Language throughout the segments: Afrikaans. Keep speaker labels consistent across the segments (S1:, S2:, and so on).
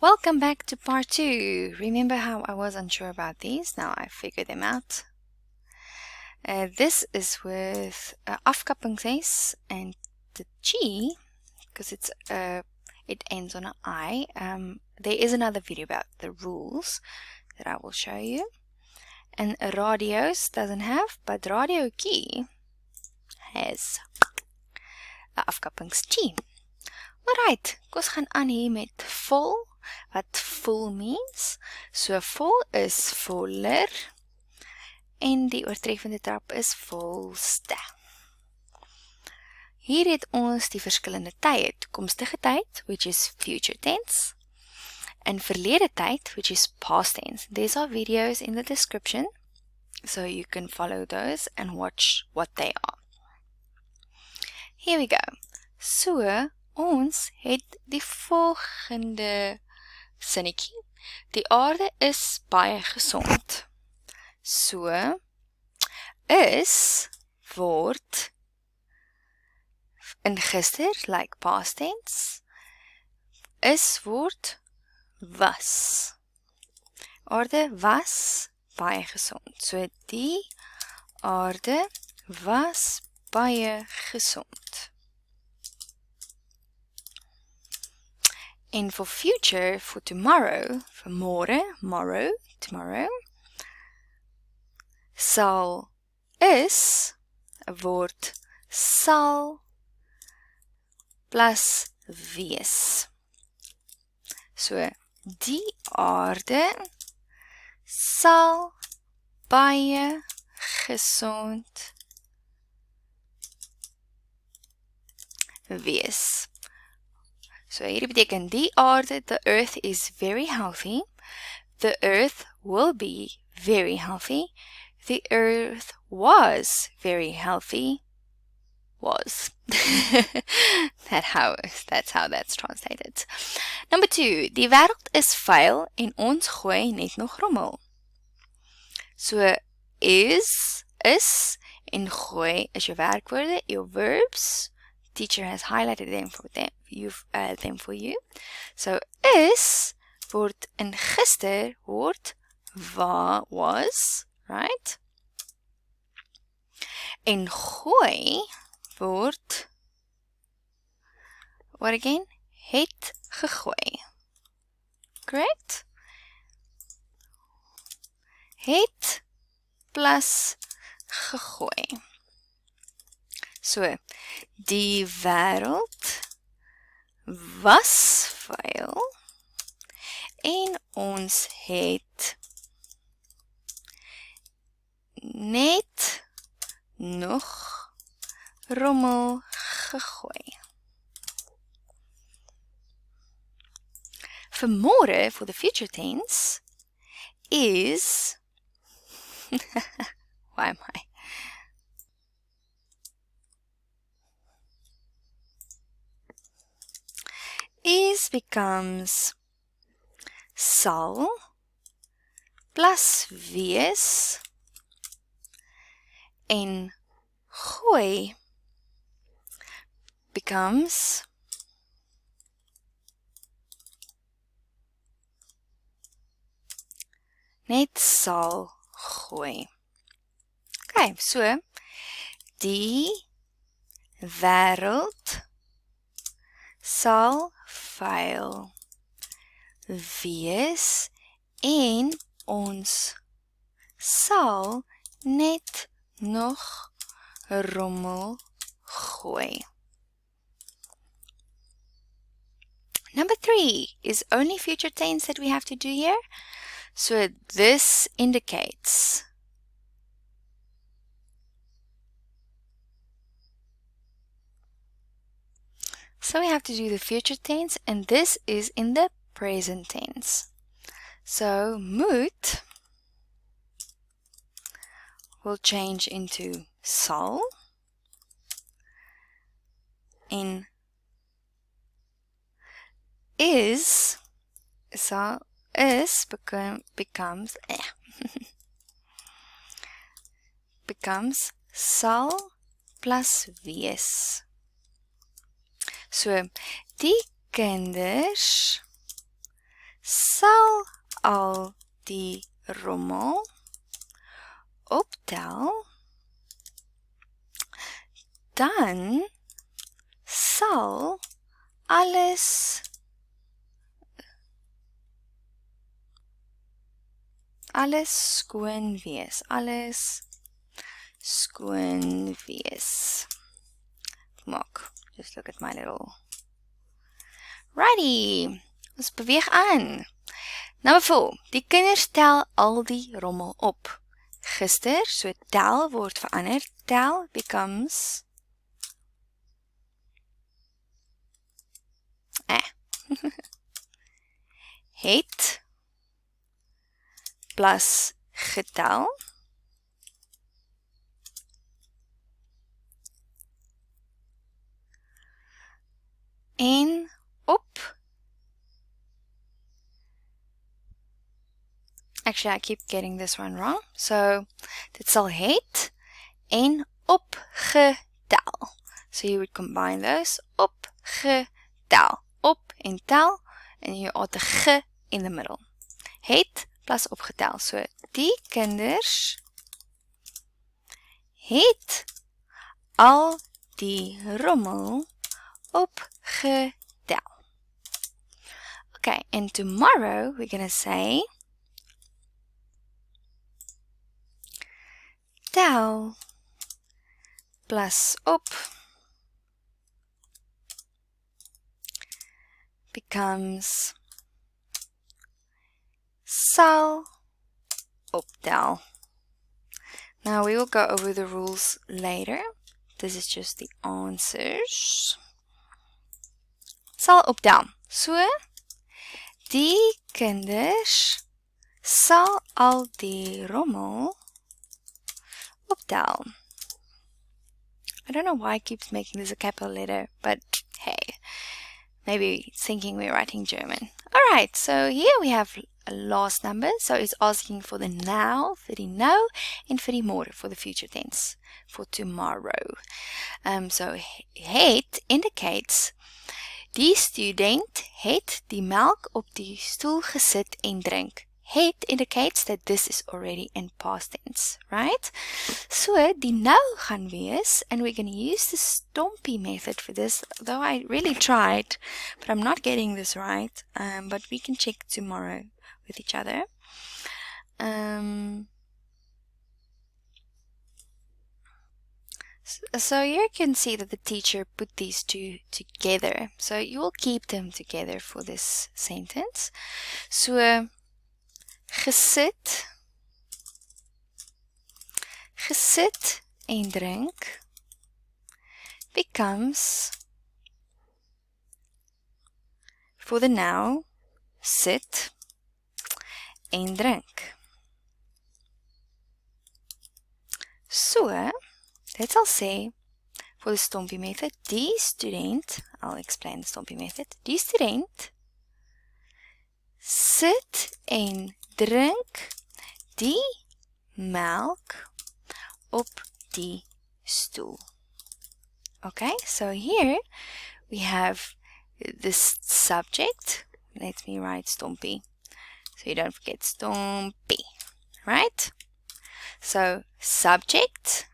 S1: Welcome back to part 2. Remember how I was unsure about these? Now I figured them out. This is with afkappings's and the G, because it ends on an I. There is another video about the rules that I will show you. And radios doesn't have, but radio key has the afkappings G. Alright, ons gaan aan hier met vol, wat full means. So vol is voller en die oortreffende trap is volste. Hier het ons die verskillende tye, toekomstige tyd, which is future tense, en verlede tyd, which is past tense. These are videos in the description, so you can follow those and watch what they are. Here we go. So, ons het die volgende sinnetjie. Die aarde is baie gesond. So, is word in gister, like past tense. Is word was. Aarde was baie gesond. So, die aarde was baie gesond. En for future, for tomorrow, for môre, tomorrow, sal is word sal plus wees. So, die aarde sal baie gesond wees. So hierdie beteken die aarde, the earth is very healthy. The earth will be very healthy. The earth was very healthy. Was. That's how that's translated. Number 2. Die wêreld is vuil en ons gooi net nog rommel. So is en gooi is your werkwoorde, your verbs. Teacher has highlighted them for you. So is word in gister word was, right? En gooi word what again? Het gegooi. Correct? Het plus gegooi. So, die wêreld was vuil en ons het net nog rommel gegooi. Vir môre, for the future tense, is why am I? Is becomes sal plus wees en gooi becomes net sal gooi. Okay, so die wêreld sal vuil wees en ons sal net nog rommel gooi. Number 3 is only future tense that we have to do here. So this indicates so we have to do the future tense, and this is in the present tense. So, moet will change into sal, and is becomes sal plus wees. So, die kinders al die rommel optel, dan sal alles skoon wees. Alles skoon wees. Maak. Just look at my little. Righty. Ons beweeg aan. Number 4. Die kinders tel al die rommel op. Gister, so tel word verander. Tel becomes het plus getel. En op. Actually, I keep getting this one wrong. So, dit sal het en opgetel. So you would combine those. Opgetel. Op en tel. And you add the ge in the middle. Het plus opgetel. So, die kinders het al die rommel opgetel. Okay, and tomorrow we're going to say tel plus op becomes sal optel. Now we will go over the rules later. This is just the answers. Sal optel. So, die kinders sal al die rommel optel. I don't know why it keeps making this a capital letter, but hey, maybe it's thinking we're writing German. Alright, so here we have a last number, so it's asking for the now, for the nou, and for the môre, for the future tense, for tomorrow. So het indicates die student het die melk op die stoel gesit en drink. Het indicates that this is already in past tense, right? So, die nou gaan wees, and we're going to use the STOMPI method for this, though I really tried, but I'm not getting this right, but we can check tomorrow with each other. So here you can see that the teacher put these two together. So you will keep them together for this sentence. So, gesit en drink becomes, for the now, sit en drink. So, dit sal sê, for the STOMPI method, die student, I'll explain the STOMPI method, die student sit en drink die melk op die stoel. Okay, so here we have this subject. Let me write STOMPI, so you don't forget STOMPI, right? So, subject,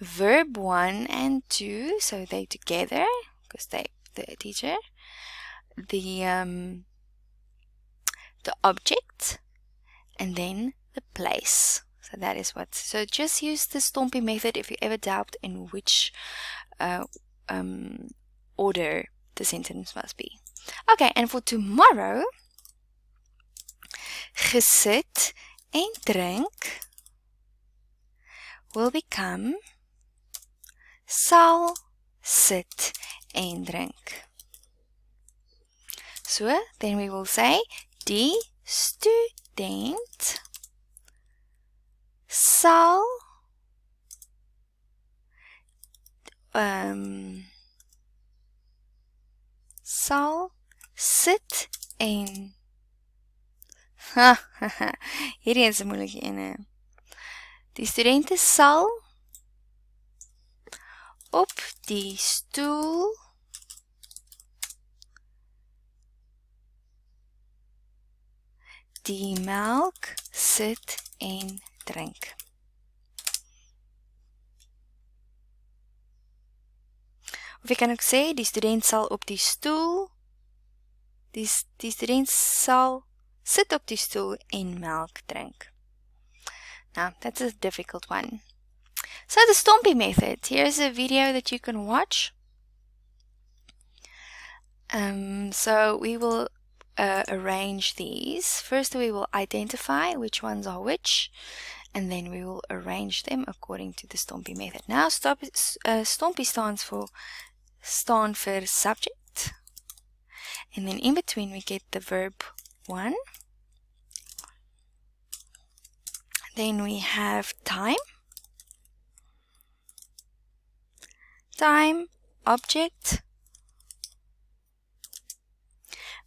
S1: verb 1 and 2, so they together, because they, the teacher, the object, and then the place. So that is what, so just use the STOMPI method if you ever doubt in which order the sentence must be. Okay, and for tomorrow, gesit en drink will become sal sit en drink. So, then we will say, die student sal sit en hierdie is 'n moeilike ene. Die studente sal op die stoel die melk sit en drink. Of jy kan ook sê, die student sal op die stoel, die student sal sit op die stoel en melk drink. Now, that's a difficult one. So the STOMPI method, here's a video that you can watch. So we will arrange these. First we will identify which ones are which, and then we will arrange them according to the STOMPI method. Now STOMPI staan for subject, and then in between we get the verb 1. Then we have time, object,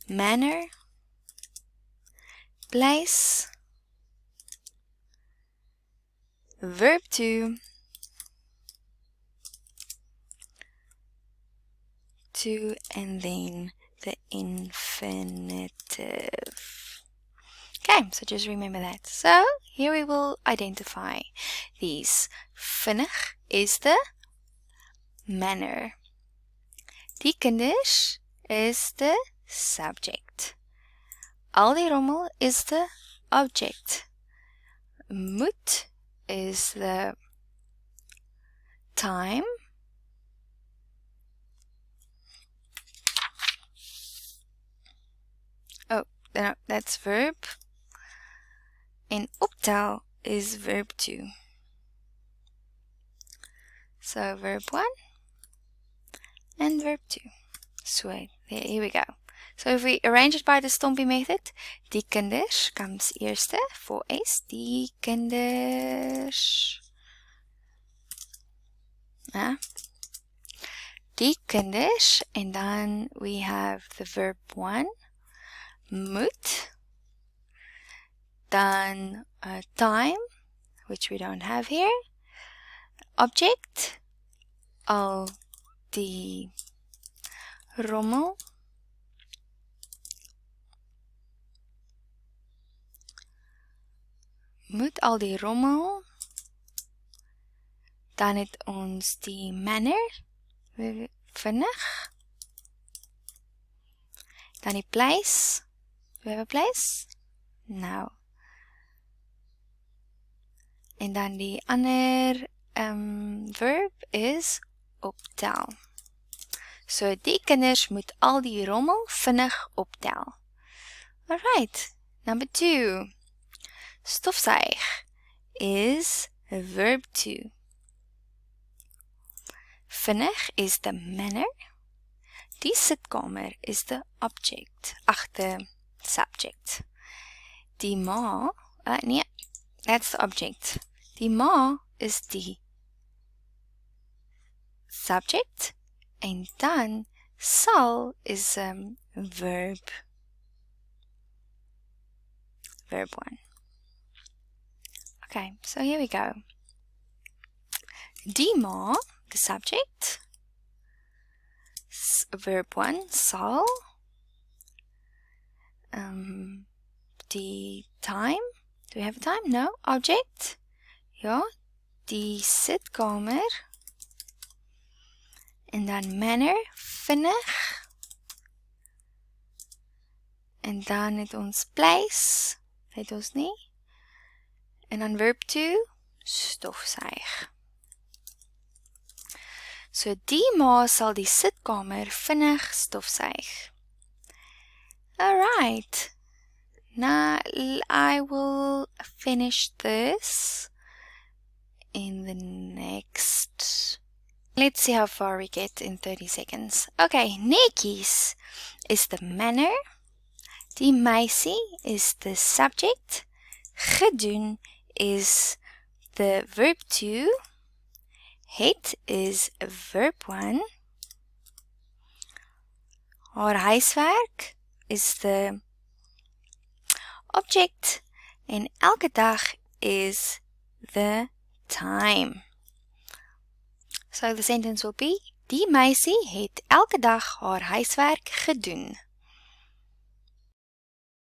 S1: manner, place, verb 2, and then the infinitive. Okay, so just remember that. So here we will identify these. Vinnig is the manner. Die kinders is the subject. Al die rommel is the object. Moet is the time. Oh, no, that's verb. En optel is verb 2. So verb 1 and verb 2. So here we go. So if we arrange it by the STOMPI method, die kinders comes eerste for S. Die kinders. Die kinders, and then we have the verb 1. Moet. Then time, which we don't have here. Object, al die rommel. Moet al die rommel. Dan het ons die manner, vinnig. Dan die place. Do we have a place? No. En dan die ander verb is optel. So die kinders moet al die rommel vinnig optel. Alright, number 2. Stofzuig is verb 2. Vinnig is the manner. Die sitkamer is the object. Ag, the subject. Die ma, nee, that's the object. Die ma is die subject, en dan sal is verb 1. Okay, so here we go. Die ma, the subject, verb 1, sal, die time, do we have a time? No. Object, ja, die sitkamer, en dan manner, vinnig, en dan het ons place, het ons nie, en dan verb 2, stofzuig. So die ma sal die sitkamer vinnig stofzuig. Alright, now I will finish this in the next. Let's see how far we get in 30 seconds. Okay, netjies is the manner. Die meisie is the subject. Gedoen is the verb 2. Het is verb 1. Haar huiswerk is the object. En elke dag is the time. So the sentence will be, die meisie het elke dag haar huiswerk gedoen.